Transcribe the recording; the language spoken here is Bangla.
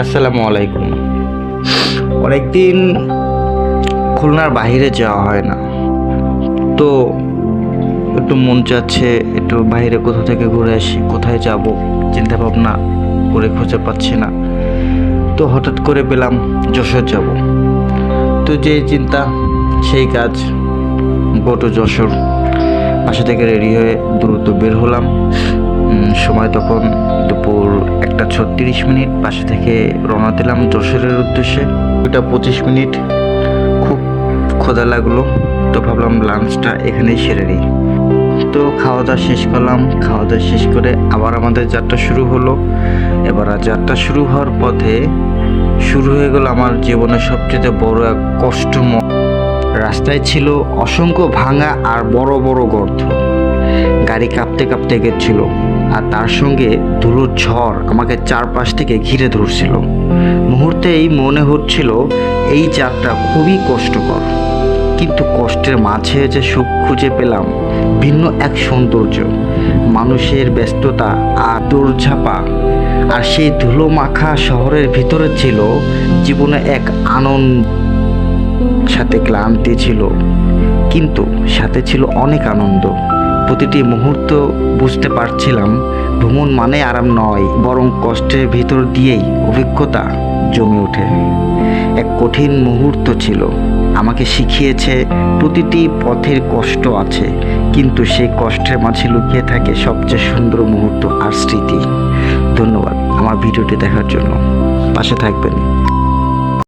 আসসালামু আলাইকুম। অনেকদিন খুলনার বাইরে যাওয়া হয় না, তো একটু মন চাচ্ছে একটু বাইরে কোথাও থেকে ঘুরে আসি। কোথায় যাব চিন্তা ভাবনা করে খুঁজে পাচ্ছি না, তো হঠাৎ করে পেলাম যশোর যাব। তো যে চিন্তা সেই কাজ, গো টু যশোর। বাসা থেকে রেডি হয়ে দ্রুত বের হলাম। সময় তখন দুপুর 1:36। বাসা থেকে রওনা দিলাম যশোরের উদ্দেশ্যে। 2:25। খুব ক্ষুধা লাগলো, তো ভাবলাম লাঞ্চটা এখানেই সেরে নিই। তো খাওয়া দাওয়া শেষ করলাম। খাওয়া দাওয়া শেষ করে আবার আমাদের যাত্রা শুরু হলো। এবার যাত্রা শুরু হওয়ার পথে শুরু হয়ে গেল আমার জীবনের সবচেয়ে বড় এক কষ্টময়। রাস্তায় ছিল অসংখ্য ভাঙা আর বড় বড় গর্ত। গাড়ি কাঁপতে কাঁপতে গেছিল, আর তার সঙ্গে ধুলোর ঝড় আমাকে চারপাশ থেকে ঘিরে ধরছিল। মুহূর্তেই মনে হচ্ছিল এই যাত্রা খুবই কষ্টকর, কিন্তু কষ্টের মাঝে যে সুখ খুঁজে পেলাম ভিন্ন এক সৌন্দর্য। মানুষের ব্যস্ততা আর দৌড়ঝাঁপা, আর সেই ধুলো মাখা শহরের ভিতরে ছিল জীবনে এক আনন্দ। সাথে ক্লান্তি ছিল, কিন্তু সাথে ছিল অনেক আনন্দ। প্রতিটি মুহূর্ত বুঝতে পারছিলাম ভ্রমণ মানে আরাম নয়, বরং কষ্টের ভিতর দিয়েই অভিজ্ঞতা জমে ওঠে। এক কঠিন মুহূর্ত ছিল, আমাকে শিখিয়েছে প্রতিটি পথের কষ্ট আছে, কিন্তু সেই কষ্টের মাঝে লুকিয়ে থাকে সবচেয়ে সুন্দর মুহূর্ত আর স্মৃতি। ধন্যবাদ আমার ভিডিওটি দেখার জন্য। পাশে থাকবেন।